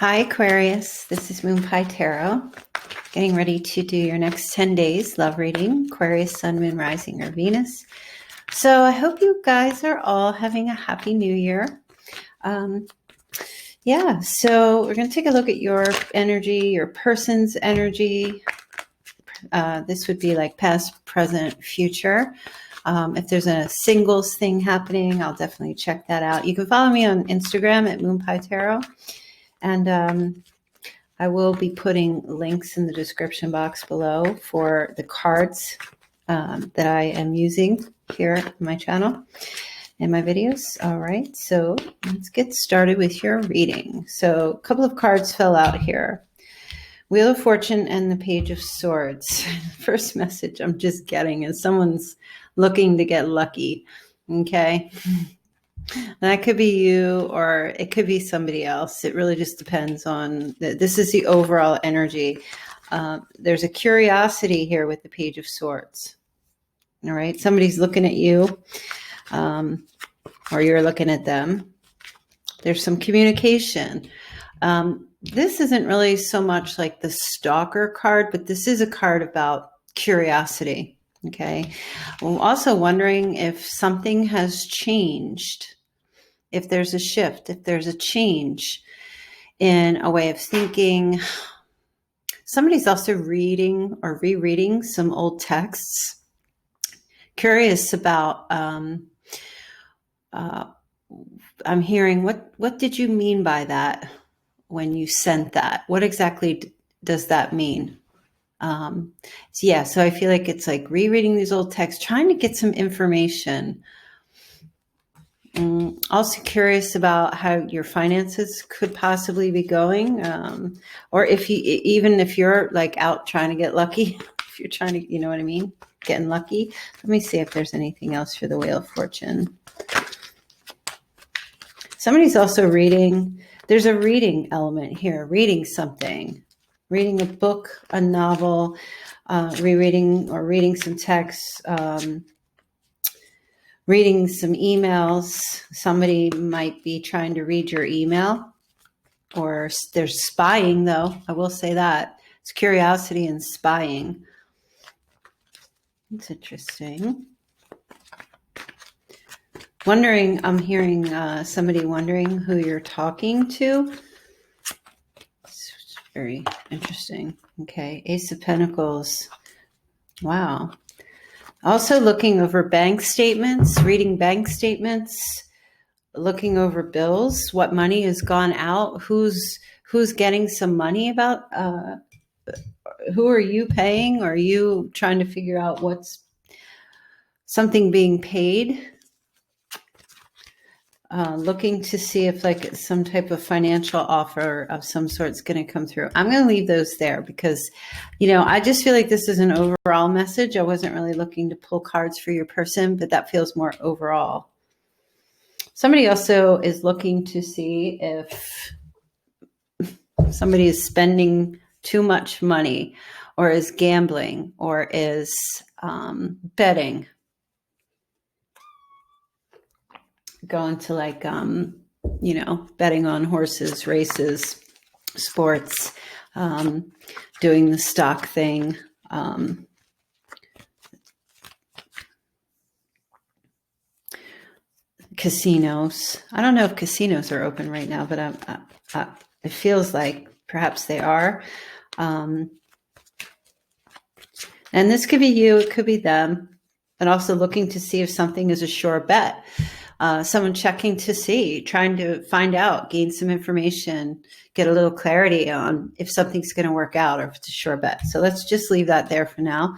Hi, Aquarius. This is Moonpie Tarot. Getting ready to do your next 10 days love reading, Aquarius, Sun, Moon, Rising, or Venus. So I hope you guys are all having a happy new year. So we're going to take a look at your energy, your person's energy. This would be like past, present, future. If there's a singles thing happening, I'll definitely check that out. You can follow me on Instagram at Moonpie Tarot. And I will be putting links in the description box below for the cards that I am using here on my channel and my videos. All right, so let's get started with your reading. So a couple of cards fell out here. Wheel of Fortune and the Page of Swords. First message I'm just getting is someone's looking to get lucky, okay? That could be you or it could be somebody else. It really just depends on, this is the overall energy. There's a curiosity here with the Page of Swords. All right. Somebody's looking at you or you're looking at them. There's some communication. This isn't really so much like the stalker card, but this is a card about curiosity. Okay. I'm also wondering if something has changed, if there's a shift, if there's a change in a way of thinking. Somebody's also reading or rereading some old texts. Curious about, I'm hearing, what did you mean by that when you sent that? What exactly does that mean? So I feel like it's like rereading these old texts, trying to get some information. Also curious about how your finances could possibly be going, or even if you're like out trying to get lucky, if you're trying to, you know what I mean, getting lucky. Let me see if there's anything else for the Wheel of Fortune. Somebody's also reading. There's a reading element here, reading something. Reading a book, a novel, rereading or reading some texts, reading some emails. Somebody might be trying to read your email, or there's spying, though. I will say that. It's curiosity and spying. It's interesting. I'm hearing somebody wondering who you're talking to. Very interesting. Okay. Ace of Pentacles. Wow. Also looking over bank statements, reading bank statements, looking over bills, what money has gone out, who's getting some money about, who are you paying? Are you trying to figure out what's something being paid? Looking to see if like some type of financial offer of some sort is going to come through. I'm going to leave those there because, I just feel like this is an overall message. I wasn't really looking to pull cards for your person, but that feels more overall. Somebody also is looking to see if somebody is spending too much money or is gambling or is betting. Going to like, betting on horses, races, sports, doing the stock thing. Casinos. I don't know if casinos are open right now, but it feels like perhaps they are. And this could be you, it could be them, but also looking to see if something is a sure bet. Someone checking to see, trying to find out, gain some information, get a little clarity on if something's going to work out or if it's a sure bet. So let's just leave that there for now.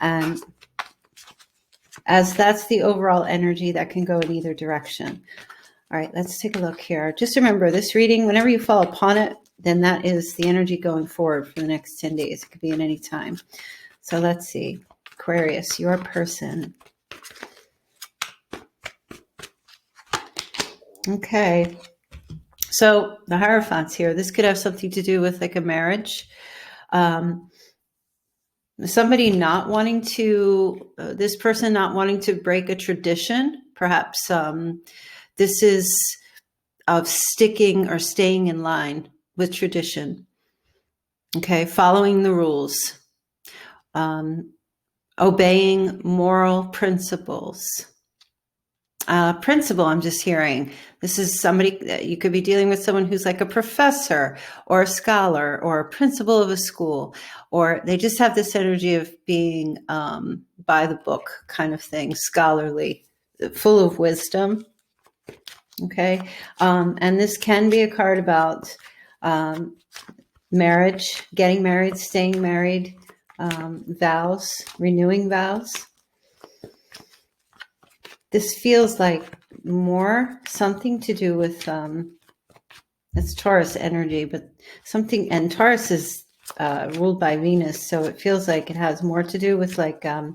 And as that's the overall energy that can go in either direction. All right, let's take a look here. Just remember this reading, whenever you fall upon it, then that is the energy going forward for the next 10 days. It could be at any time. So let's see. Aquarius, your person. Okay, so the Hierophant's here. This could have something to do with like a marriage. Somebody not wanting to, this person not wanting to break a tradition. Perhaps this is of sticking or staying in line. with tradition. Okay, following the rules, obeying moral principles. Principal, I'm just hearing. This is somebody that you could be dealing with, someone who's like a professor or a scholar or a principal of a school, or they just have this energy of being by the book kind of thing, scholarly, full of wisdom. Okay. And this can be a card about marriage, getting married, staying married, vows, renewing vows. This feels like more something to do with, it's Taurus energy, but something, and Taurus is ruled by Venus. So it feels like it has more to do with like a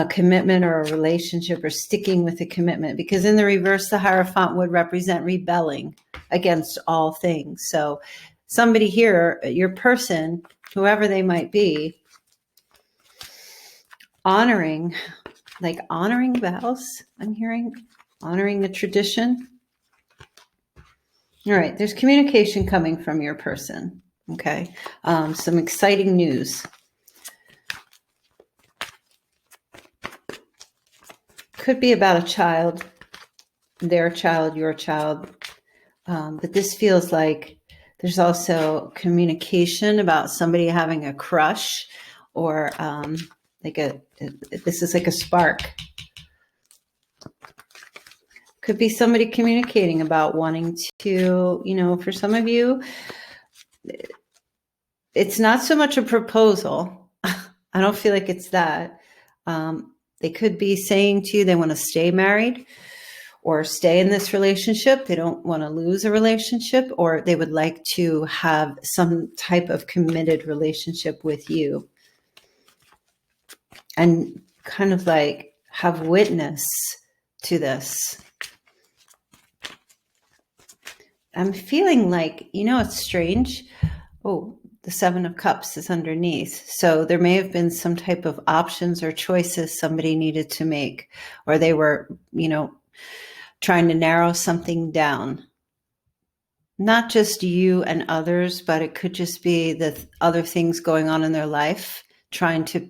commitment or a relationship or sticking with a commitment, because in the reverse, the Hierophant would represent rebelling against all things. So somebody here, your person, whoever they might be, honoring vows, I'm hearing, honoring the tradition. All right, there's communication coming from your person, okay? Some exciting news. Could be about a child, their child, your child, but this feels like there's also communication about somebody having a crush, or this is like a spark. Could be somebody communicating about wanting to, for some of you, it's not so much a proposal. I don't feel like it's that. They could be saying to you they want to stay married or stay in this relationship. They don't want to lose a relationship, or they would like to have some type of committed relationship with you and kind of like have witness to this. I'm feeling like, it's strange. Oh, the Seven of Cups is underneath. So there may have been some type of options or choices somebody needed to make, or they were, trying to narrow something down. Not just you and others, but it could just be the other things going on in their life, trying to,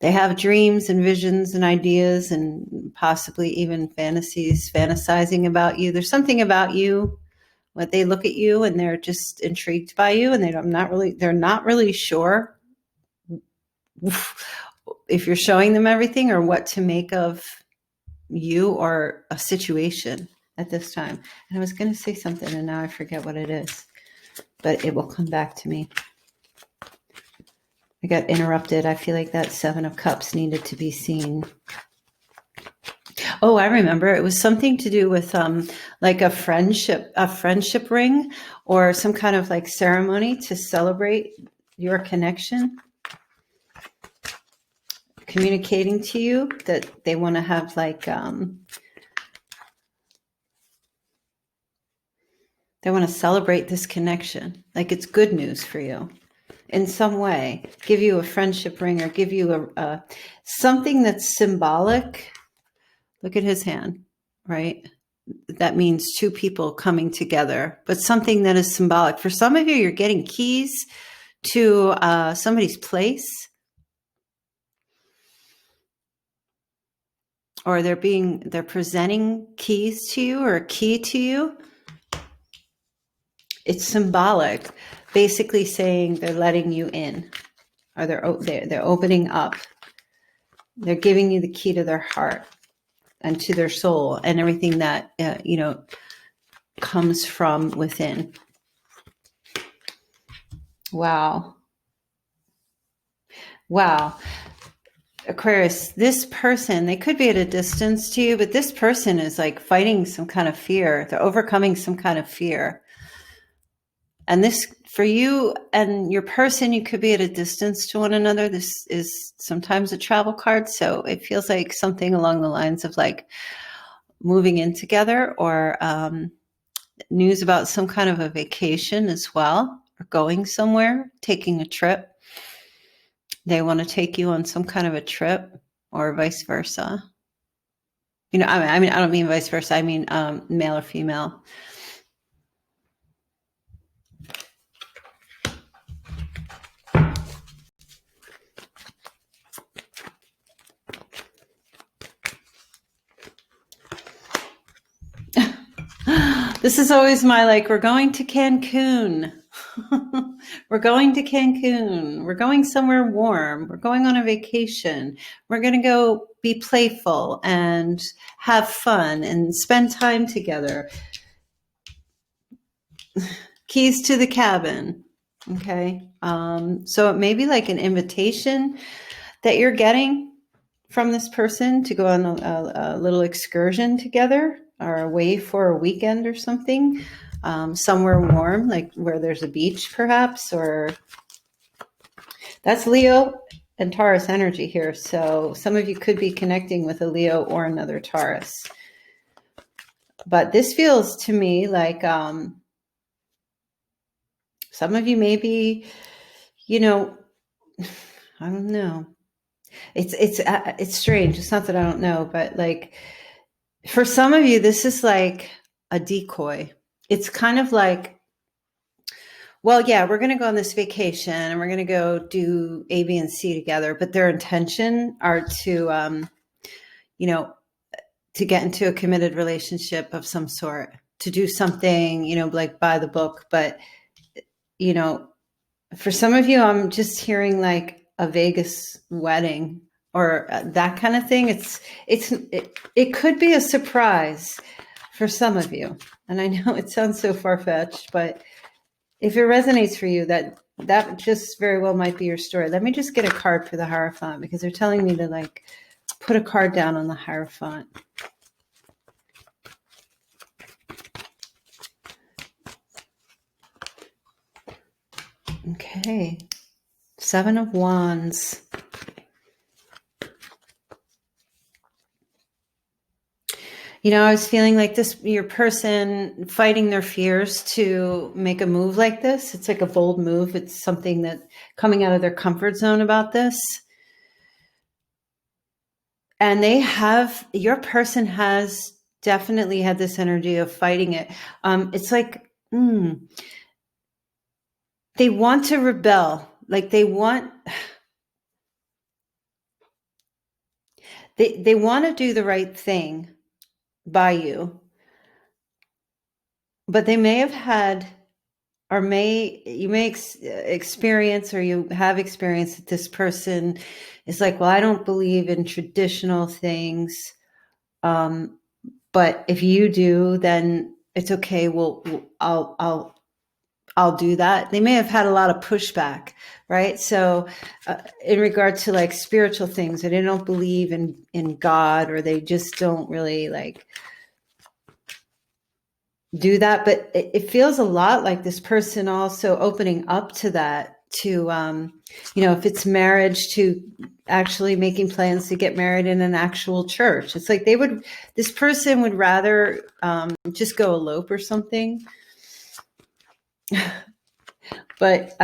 they have dreams and visions and ideas and possibly even fantasies, fantasizing about you. There's something about you when they look at you and they're just intrigued by you, and they're not really sure if you're showing them everything or what to make of you or a situation at this time. And I was going to say something and now I forget what it is, but it will come back to me. I got interrupted. I feel like that Seven of Cups needed to be seen. Oh, I remember. It was something to do with like a friendship ring, or some kind of like ceremony to celebrate your connection. Communicating to you that they want to have like, they want to celebrate this connection. Like it's good news for you in some way. Give you a friendship ring, or give you a something that's symbolic. Look at his hand, right? That means two people coming together, but something that is symbolic. For some of you, you're getting keys to somebody's place, or they're presenting keys to you, or a key to you. It's symbolic, basically saying they're letting you in, or they're opening up. They're giving you the key to their heart and to their soul and everything that, comes from within. Wow. Aquarius, this person, they could be at a distance to you, but this person is like fighting some kind of fear. They're overcoming some kind of fear. And this, for you and your person, you could be at a distance to one another. This is sometimes a travel card. So it feels like something along the lines of like moving in together, or news about some kind of a vacation as well, or going somewhere, taking a trip. They want to take you on some kind of a trip, or vice versa. I don't mean vice versa. I mean male or female. This is always my, like, we're going to Cancun. We're going to Cancun. We're going somewhere warm. We're going on a vacation. We're going to go be playful and have fun and spend time together. Keys to the cabin. Okay. So it may be like an invitation that you're getting from this person to go on a little excursion together or away for a weekend or something, somewhere warm, like where there's a beach perhaps, or that's Leo and Taurus energy here. So some of you could be connecting with a Leo or another Taurus. But this feels to me like some of you maybe, you know, I don't know. It's strange. It's not that I don't know, but like for some of you, this is like a decoy. It's kind of like, well, yeah, we're going to go on this vacation and we're going to go do A, B, and C together. But their intention are to, to get into a committed relationship of some sort, to do something, like by the book. But, for some of you, I'm just hearing like a Vegas wedding or that kind of thing. It could be a surprise for some of you. And I know it sounds so far-fetched, but if it resonates for you, that just very well might be your story. Let me just get a card for the Hierophant because they're telling me to like put a card down on the Hierophant. Okay. 7 of Wands. I was feeling like your person fighting their fears to make a move like this. It's like a bold move. It's something that coming out of their comfort zone about this. And your person has definitely had this energy of fighting it. It's like, they want to rebel. Like they want to do the right thing by you, but they may have had, or you may experience, or you have experienced that this person is like, well, I don't believe in traditional things, but if you do, then it's okay. Well, I'll do that. They may have had a lot of pushback, right? So in regard to like spiritual things, they don't believe in God, or they just don't really like do that. But it feels a lot like this person also opening up to that, to, if it's marriage, to actually making plans to get married in an actual church. It's like this person would rather just go elope or something. But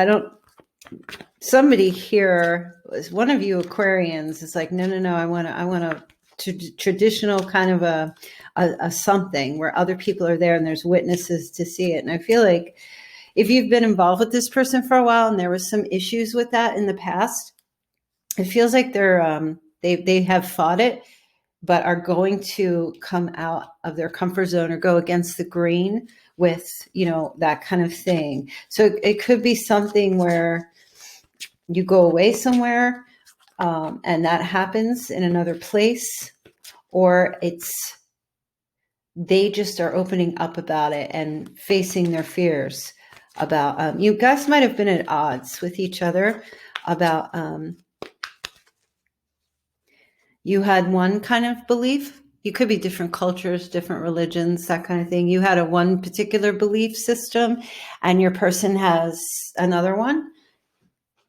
somebody here, one of you Aquarians is like, no, I want a traditional kind of a something where other people are there and there's witnesses to see it. And I feel like if you've been involved with this person for a while and there was some issues with that in the past, it feels like they have fought it, but are going to come out of their comfort zone or go against the grain with, that kind of thing. So it could be something where you go away somewhere and that happens in another place, or they just are opening up about it and facing their fears about, you guys might have been at odds with each other about, you had one kind of belief. You could be different cultures, different religions, that kind of thing. You had one particular belief system and your person has another one,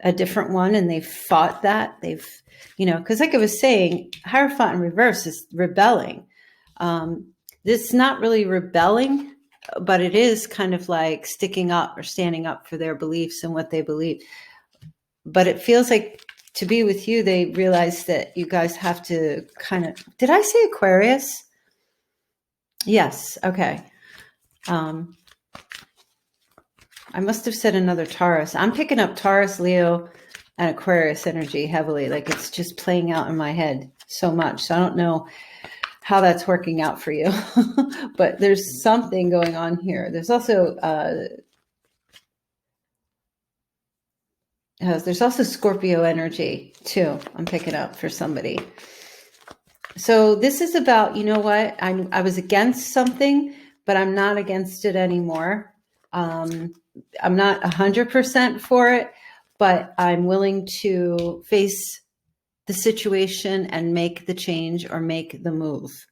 a different one, and they've fought that. Because like I was saying, Hierophant in reverse is rebelling. This is not really rebelling, but it is kind of like sticking up or standing up for their beliefs and what they believe. But it feels like, to be with you, they realize that you guys have to kind of, did I say Aquarius? Yes. Okay. I must have said another Taurus. I'm picking up Taurus, Leo, and Aquarius energy heavily. Like it's just playing out in my head so much. So I don't know how that's working out for you. But there's something going on here. There's also Scorpio energy too, I'm picking up for somebody. So this is about, you know what, I was against something, but I'm not against it anymore. I'm not 100% for it, but I'm willing to face the situation and make the change or make the move.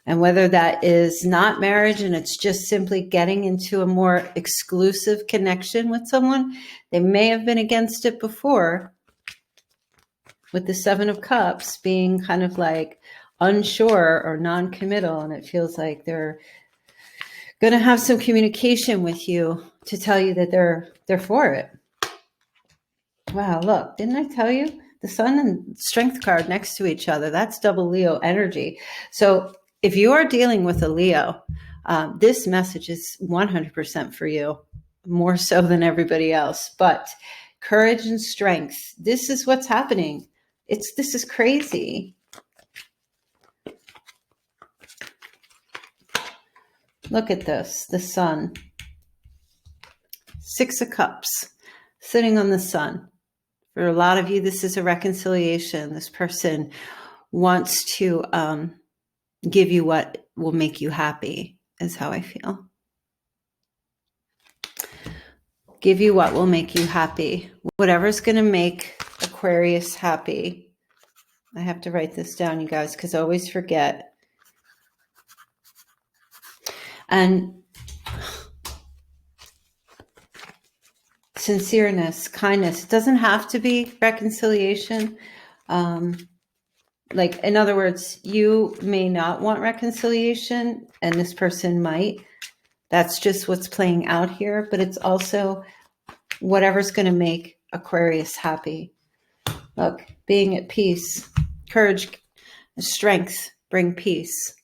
And whether that is not marriage and it's just simply getting into a more exclusive connection with someone, they may have been against it before, with the Seven of Cups being kind of like unsure or non-committal, and it feels like they're going to have some communication with you to tell you that they're for it. Wow, look, didn't I tell you? The Sun and Strength card next to each other. That's double Leo energy. So if you are dealing with a Leo, this message is 100% for you, more so than everybody else. But courage and strength, this is what's happening. This is crazy. Look at this, the Sun. Six of Cups, sitting on the Sun. For a lot of you, this is a reconciliation. This person wants to give you what will make you happy, is how I feel. Give you what will make you happy. Whatever's going to make Aquarius happy. I have to write this down, you guys, because I always forget. And sincereness, kindness. It doesn't have to be reconciliation. Like, in other words, you may not want reconciliation and this person might. That's just what's playing out here. But it's also whatever's going to make Aquarius happy. Look, being at peace, courage, strength, bring peace.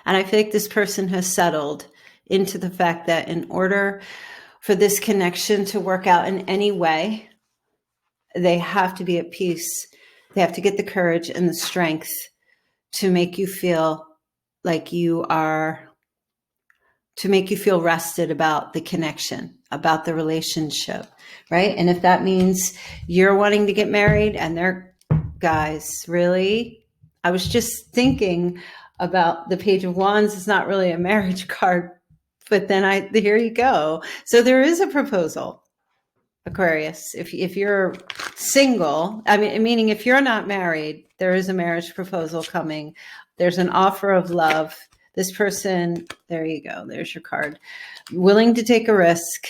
And I feel like this person has settled into the fact that in order for this connection to work out in any way, they have to be at peace. They have to get the courage and the strength to make you feel like to make you feel rested about the connection, about the relationship, right? And if that means you're wanting to get married and they're, guys, really? I was just thinking about the Page of Wands. It's not really a marriage card, but then here you go. So there is a proposal, Aquarius. If you're single, meaning if you're not married, there is a marriage proposal coming. There's an offer of love. This person, there you go. There's your card. Willing to take a risk,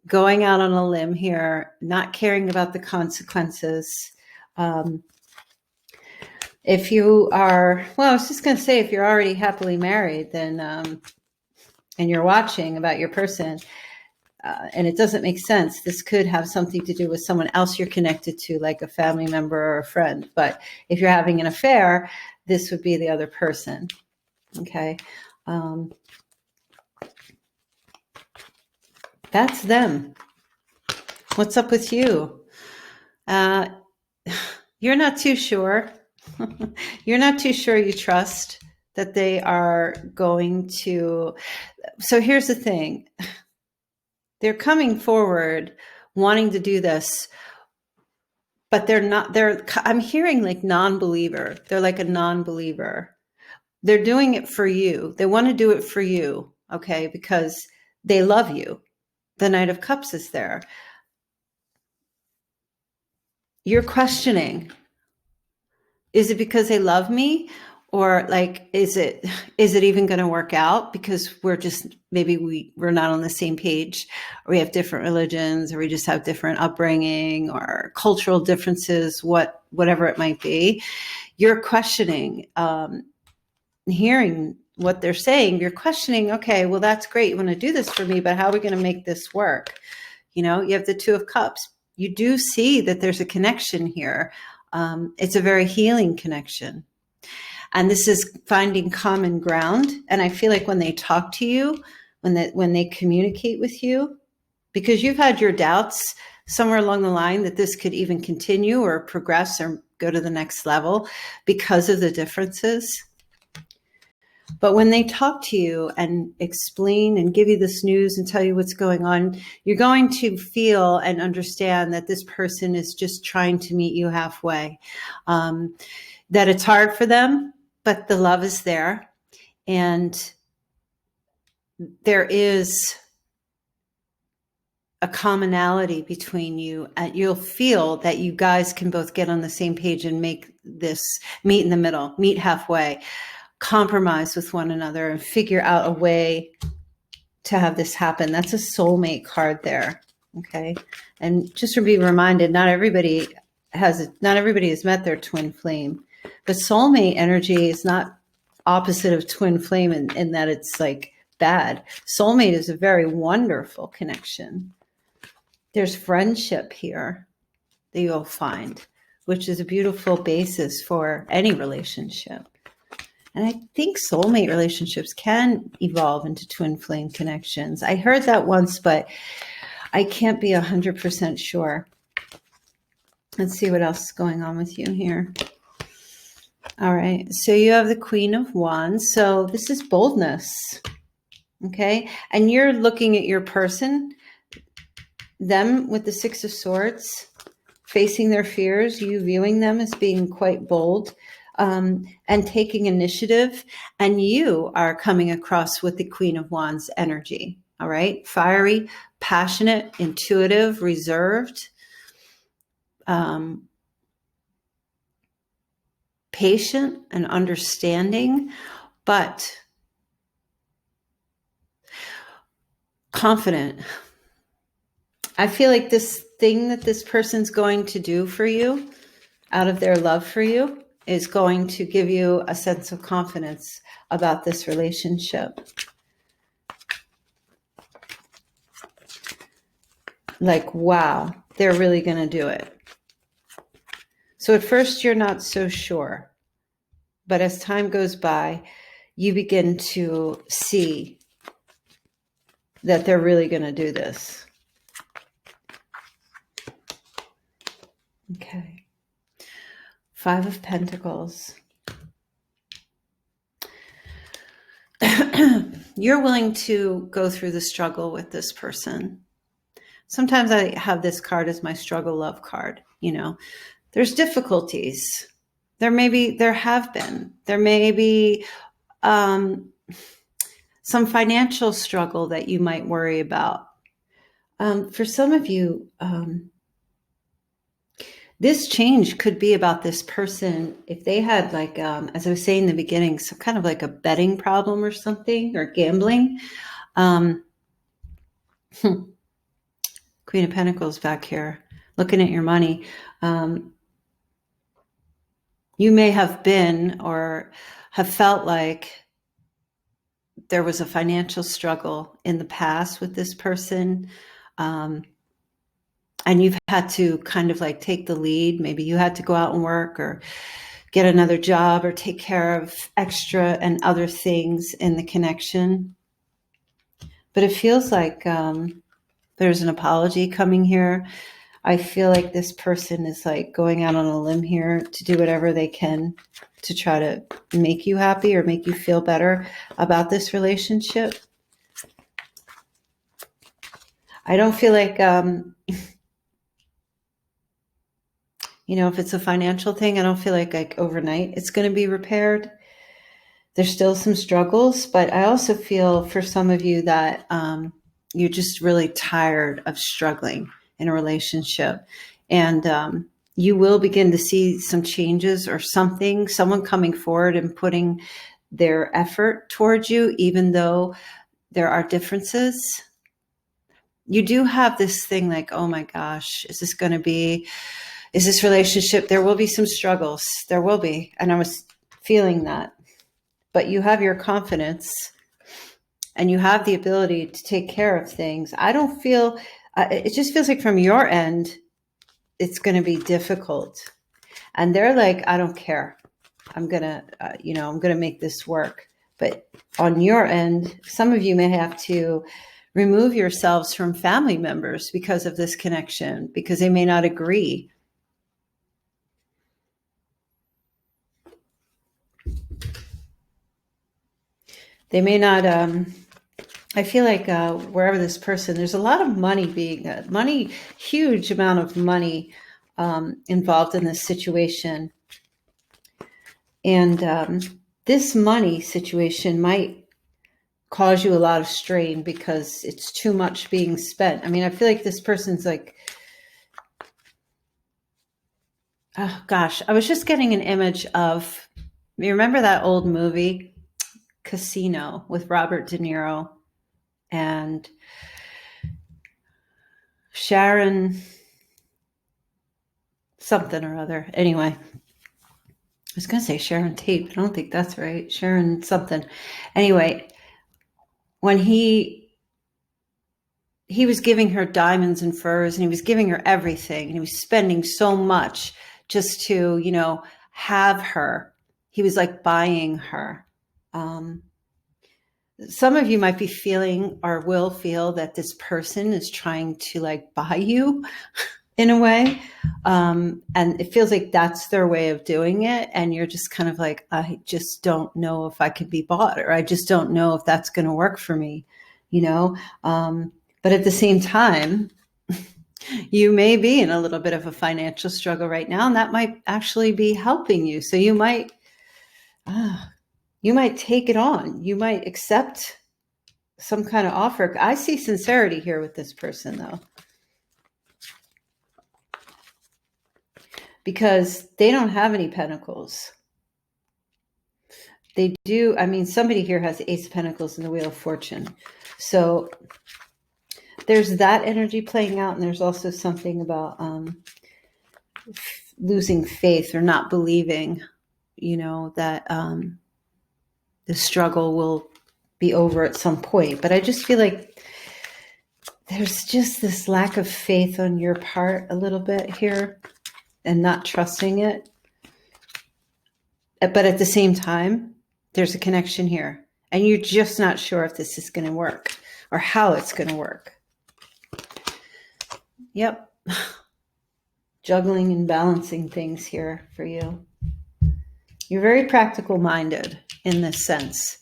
going out on a limb here, not caring about the consequences. If you are, well, I was just going to say, if you're already happily married, then, and you're watching about your person, and it doesn't make sense, this could have something to do with someone else you're connected to, like a family member or a friend. But if you're having an affair, this would be the other person. Okay. That's them. What's up with you? You're not too sure. You're not too sure you trust that they are going to. So here's the thing. They're coming forward wanting to do this, but I'm hearing like non-believer. They're like a non-believer. They're doing it for you. They want to do it for you, okay, because they love you. The Knight of Cups is there. You're questioning, is it because they love me? Or like, is it even going to work out because we're not on the same page, or we have different religions, or we just have different upbringing or cultural differences, whatever it might be. You're questioning, hearing what they're saying. You're questioning, okay, well, that's great. You want to do this for me, but how are we going to make this work? You know, you have the Two of Cups. You do see that there's a connection here. It's a very healing connection. And this is finding common ground. And I feel like when they talk to you, when they communicate with you, because you've had your doubts, somewhere along the line that this could even continue or progress or go to the next level because of the differences. But when they talk to you and explain and give you this news and tell you what's going on, you're going to feel and understand that this person is just trying to meet you halfway. That it's hard for them, but the love is there. And there is a commonality between you, and you'll feel that you guys can both get on the same page and make this meet in the middle, meet halfway, compromise with one another and figure out a way to have this happen. That's a soulmate card there. Okay. And just to be reminded, not everybody has met their twin flame, but soulmate energy is not opposite of twin flame in that it's like bad. Soulmate is a very wonderful connection. There's friendship here that you'll find, which is a beautiful basis for any relationship. And I think soulmate relationships can evolve into twin flame connections. I heard that once, but I can't be 100% sure. Let's see what else is going on with you here. All right. So you have the Queen of Wands. So this is boldness. Okay. And you're looking at your person, them with the Six of Swords, facing their fears, you viewing them as being quite bold. And taking initiative, and you are coming across with the Queen of Wands energy. All right. Fiery, passionate, intuitive, reserved, patient and understanding, but confident. I feel like this thing that this person's going to do for you out of their love for you is going to give you a sense of confidence about this relationship. Like, wow, they're really going to do it. So at first you're not so sure, but as time goes by, you begin to see that they're really going to do this. Okay. Five of Pentacles. You're willing to go through the struggle with this person. Sometimes I have this card as my struggle love card. You know, there's difficulties. There may be some financial struggle that you might worry about. For some of you, this change could be about this person. If they had, like, as I was saying in the beginning, some kind of like a betting problem or something, or gambling. Queen of Pentacles back here, looking at your money. You may have been or have felt like there was a financial struggle in the past with this person. And you've had to kind of like take the lead. Maybe you had to go out and work or get another job or take care of extra and other things in the connection. But it feels like there's an apology coming here. I feel like this person is like going out on a limb here to do whatever they can to try to make you happy or make you feel better about this relationship. I don't feel like... if it's a financial thing, I don't feel like overnight it's going to be repaired. There's still some struggles, but I also feel for some of you that you're just really tired of struggling in a relationship. And you will begin to see some changes or someone coming forward and putting their effort towards you, even though there are differences. You do have this thing like, oh my gosh, is this relationship? There will be some struggles. There will be. And I was feeling that. But you have your confidence and you have the ability to take care of things. I don't feel, it just feels like from your end, it's going to be difficult. And they're like, I don't care. I'm going to make this work. But on your end, some of you may have to remove yourselves from family members because of this connection, because they may not agree. They may not, I feel like wherever this person, there's a lot of money huge amount of money involved in this situation. And this money situation might cause you a lot of strain because it's too much being spent. I mean, I feel like this person's like, oh gosh, I was just getting an image of, you remember that old movie, Casino, with Robert De Niro and Sharon something or other. Anyway, I was going to say Sharon Tate, but I don't think that's right. Sharon something. Anyway, when he was giving her diamonds and furs, and he was giving her everything, and he was spending so much just to, you know, have her. He was like buying her. Some of you might be feeling or will feel that this person is trying to like buy you in a way. And it feels like that's their way of doing it. And you're just kind of like, I just don't know if I could be bought, or I just don't know if that's going to work for me, you know? But at the same time, you may be in a little bit of a financial struggle right now, and that might actually be helping you. So you might take it on. You might accept some kind of offer. I see sincerity here with this person, though, because they don't have any pentacles. They do. I mean, somebody here has the Ace of Pentacles and the Wheel of Fortune. So there's that energy playing out. And there's also something about losing faith or not believing, you know, that the struggle will be over at some point. But I just feel like there's just this lack of faith on your part a little bit here and not trusting it. But at the same time, there's a connection here. And you're just not sure if this is going to work or how it's going to work. Yep. Juggling and balancing things here for you. You're very practical minded in this sense.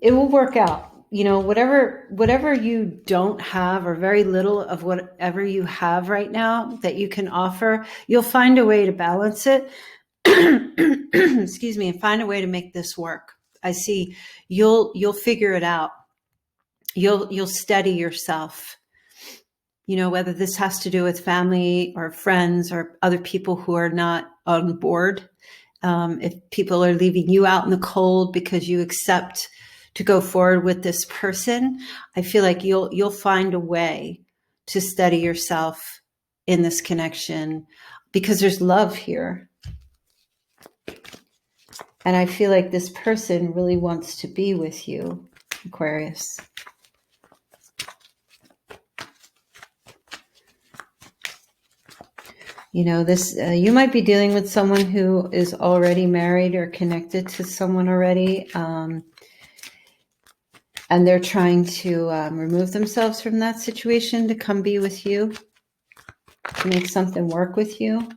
It will work out. You know, whatever you don't have, or very little of whatever you have right now that you can offer, you'll find a way to balance it. Excuse me, and find a way to make this work. I see you'll figure it out. You'll steady yourself. You know, whether this has to do with family or friends or other people who are not on board. If people are leaving you out in the cold because you accept to go forward with this person, I feel like you'll find a way to steady yourself in this connection because there's love here. And I feel like this person really wants to be with you, Aquarius. You know, this you might be dealing with someone who is already married or connected to someone already. And they're trying to remove themselves from that situation to come be with you, to make something work with you.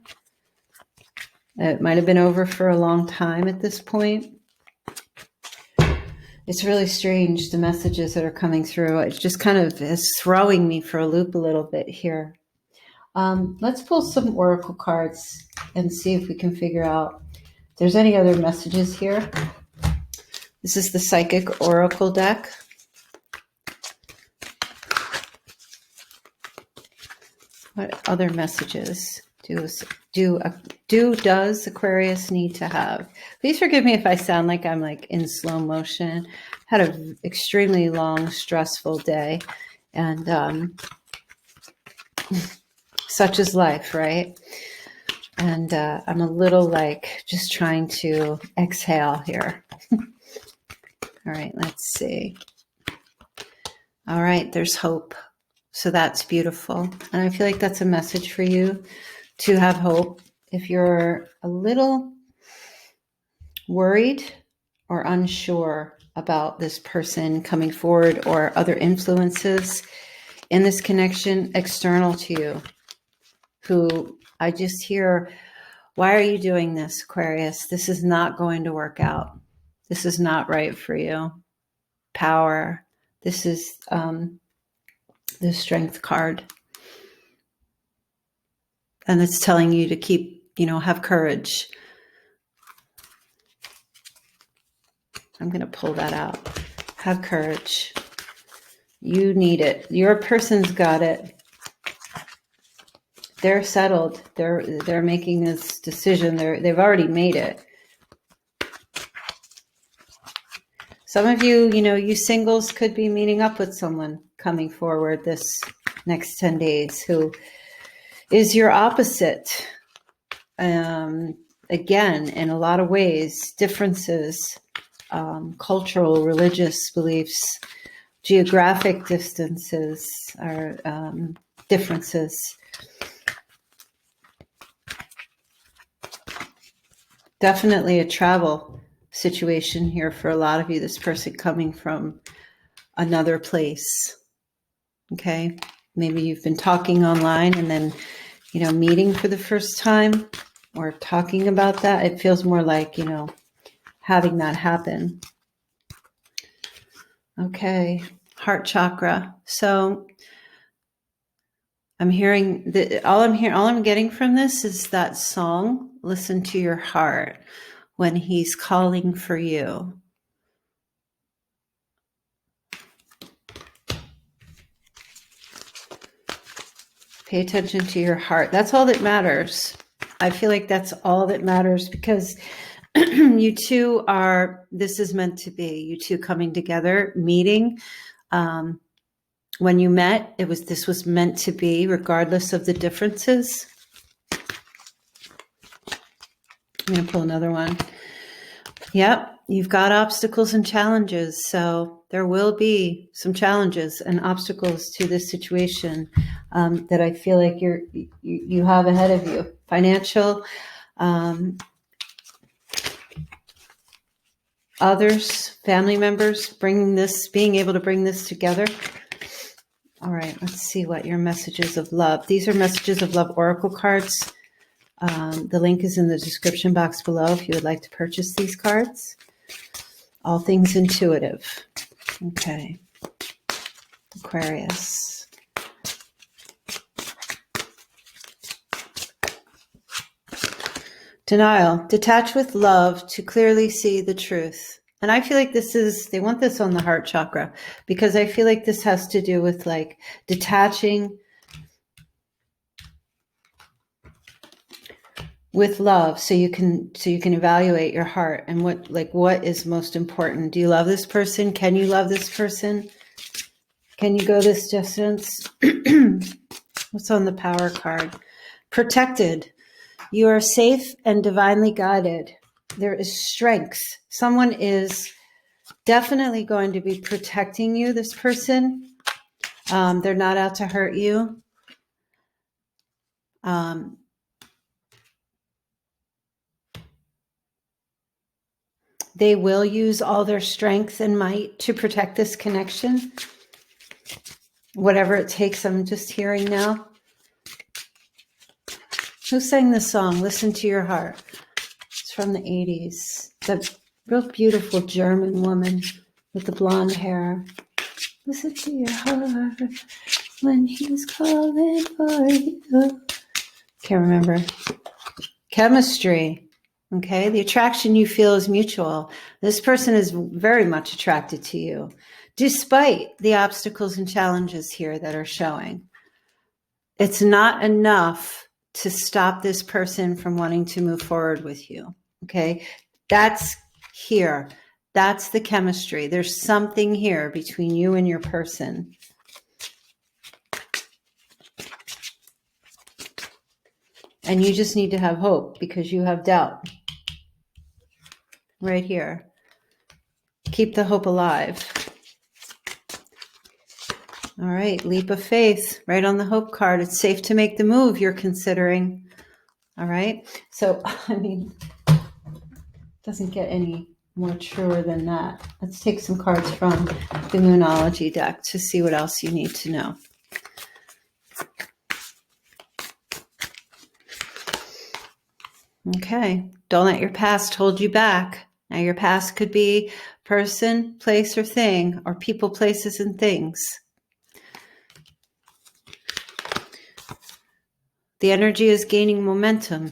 It might have been over for a long time at this point. It's really strange, the messages that are coming through. It just kind of is throwing me for a loop a little bit here. Let's pull some oracle cards and see if we can figure out if there's any other messages here. This is the Psychic Oracle deck. What other messages does Aquarius need to have? Please forgive me if I sound like I'm like in slow motion. Had an extremely long, stressful day, and such is life, right? And I'm a little like just trying to exhale here. All right, let's see. All right, there's hope. So that's beautiful. And I feel like that's a message for you to have hope. If you're a little worried or unsure about this person coming forward or other influences in this connection external to you, who I just hear, why are you doing this, Aquarius? This is not going to work out. This is not right for you. Power. This is the Strength card. And it's telling you to keep, have courage. I'm going to pull that out. Have courage. You need it. Your person's got it. They're settled. They're making this decision. They've already made it. Some of you, you singles could be meeting up with someone coming forward this next 10 days who is your opposite. Again, in a lot of ways, differences, cultural, religious beliefs, geographic distances are differences. Definitely a travel situation here for a lot of you, this person coming from another place. Okay. Maybe you've been talking online and then, meeting for the first time or talking about that. It feels more like, having that happen. Okay. Heart chakra. So I'm hearing that all I'm getting from this is that song, Listen to Your Heart, when he's calling for you. Pay attention to your heart. That's all that matters. I feel like that's all that matters because you two this is meant to be. You two coming together, meeting. When you met, this was meant to be, regardless of the differences. I'm going to pull another one. Yep, you've got obstacles and challenges. So there will be some challenges and obstacles to this situation that I feel like you have ahead of you. Financial, others, family members, being able to bring this together. All right, let's see what your messages of love. These are messages of love oracle cards. The link is in the description box below if you would like to purchase these cards. All things intuitive. Okay. Aquarius. Denial. Detach with love to clearly see the truth. And I feel like they want this on the heart chakra because I feel like this has to do with like detaching with love so you can evaluate your heart and what is most important. Do you love this person? Can you love this person? Can you go this distance? What's on the power card? Protected. You are safe and divinely guided. There is strength. Someone is definitely going to be protecting you, this person. They're not out to hurt you. They will use all their strength and might to protect this connection. Whatever it takes, I'm just hearing now. Who sang this song? Listen to Your Heart. It's from the 80s. It's a real beautiful German woman with the blonde hair. Listen to your heart when he's calling for you. Can't remember. Chemistry. Okay, the attraction you feel is mutual. This person is very much attracted to you, despite the obstacles and challenges here that are showing. It's not enough to stop this person from wanting to move forward with you. Okay, that's here. That's the chemistry. There's something here between you and your person. And you just need to have hope because you have doubt. Right here. Keep the hope alive. All right, leap of faith, right on the hope card. It's safe to make the move you're considering. All right. So, the Doesn't get any more truer than that. Let's take some cards from the Moonology deck to see what else you need to know. Okay, don't let your past hold you back. Now, your past could be person, place, or thing, or people, places, and things. The energy is gaining momentum.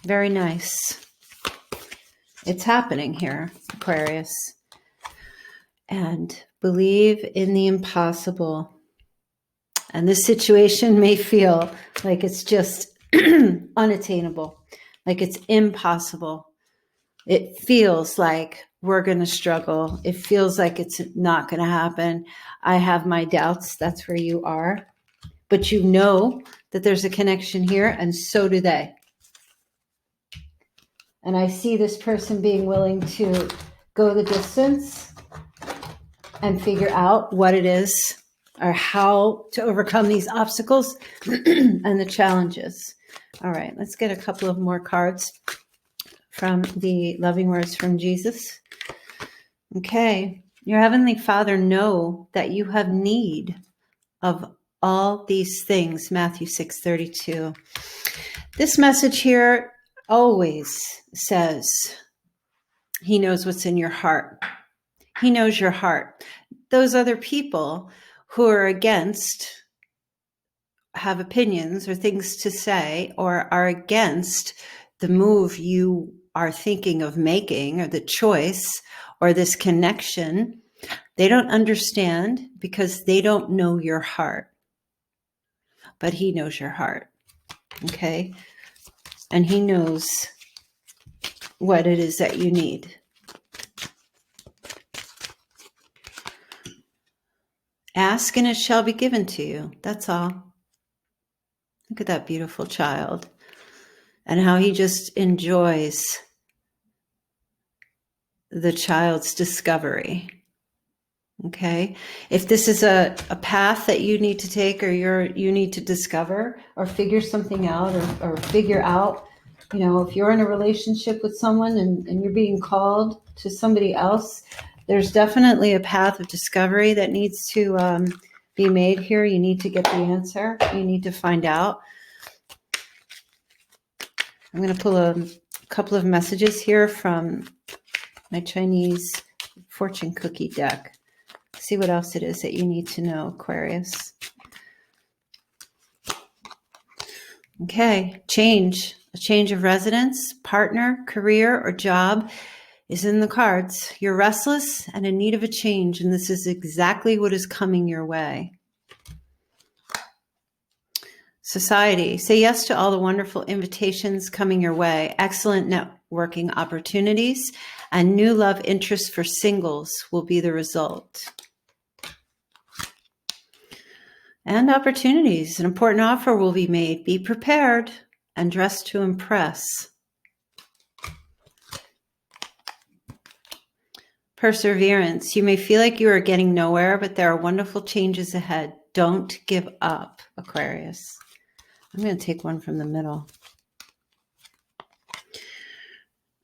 Very nice. It's happening here, Aquarius. And believe in the impossible. And this situation may feel like it's just unattainable, like it's impossible. It feels like we're going to struggle. It feels like it's not going to happen. I have my doubts. That's where you are. But you know that there's a connection here, and so do they. And I see this person being willing to go the distance and figure out what it is or how to overcome these obstacles and the challenges. All right, let's get a couple of more cards from the Loving Words from Jesus. Okay, your Heavenly Father know that you have need of all these things, Matthew 6:32. This message here always says he knows what's in your heart. He knows your heart. Those other people who are against, have opinions or things to say, or are against the move you are thinking of making, or the choice, or this connection, they don't understand because they don't know your heart. But he knows your heart, okay? And he knows what it is that you need. Ask and it shall be given to you. That's all. Look at that beautiful child and how he just enjoys the child's discovery. Okay. If this is a path that you need to take, or you need to discover or figure something out, or figure out, if you're in a relationship with someone and you're being called to somebody else, there's definitely a path of discovery that needs to be made here. You need to get the answer. You need to find out. I'm going to pull a couple of messages here from my Chinese fortune cookie deck. See what else it is that you need to know, Aquarius. Okay, change. A change of residence, partner, career, or job is in the cards. You're restless and in need of a change, and this is exactly what is coming your way. Society. Say yes to all the wonderful invitations coming your way. Excellent networking opportunities and new love interests for singles will be the result. And opportunities. An important offer will be made. Be prepared and dress to impress. Perseverance. You may feel like you are getting nowhere, but there are wonderful changes ahead. Don't give up, Aquarius. I'm going to take one from the middle.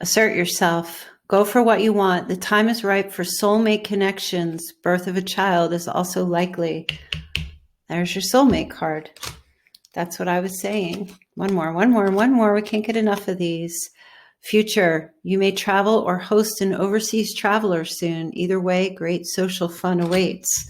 Assert yourself. Go for what you want. The time is ripe for soulmate connections. Birth of a child is also likely. There's your soulmate card. That's what I was saying. One more. We can't get enough of these. Future. You may travel or host an overseas traveler soon. Either way, great social fun awaits.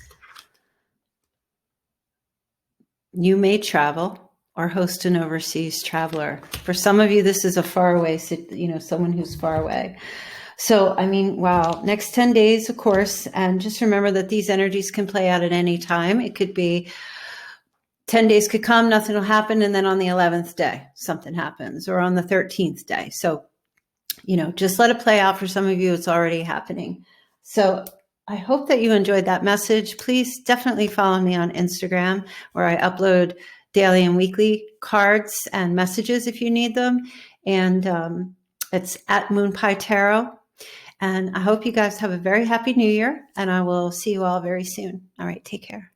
You may travel or host an overseas traveler. For some of you, this is a faraway, someone who's far away. So, wow. Next 10 days, of course. And just remember that these energies can play out at any time. It could be 10 days could come, nothing will happen. And then on the 11th day, something happens, or on the 13th day. So, just let it play out. For some of you, it's already happening. So I hope that you enjoyed that message. Please definitely follow me on Instagram, where I upload daily and weekly cards and messages if you need them. And it's at Moonpie Tarot. And I hope you guys have a very happy new year, and I will see you all very soon. All right, take care.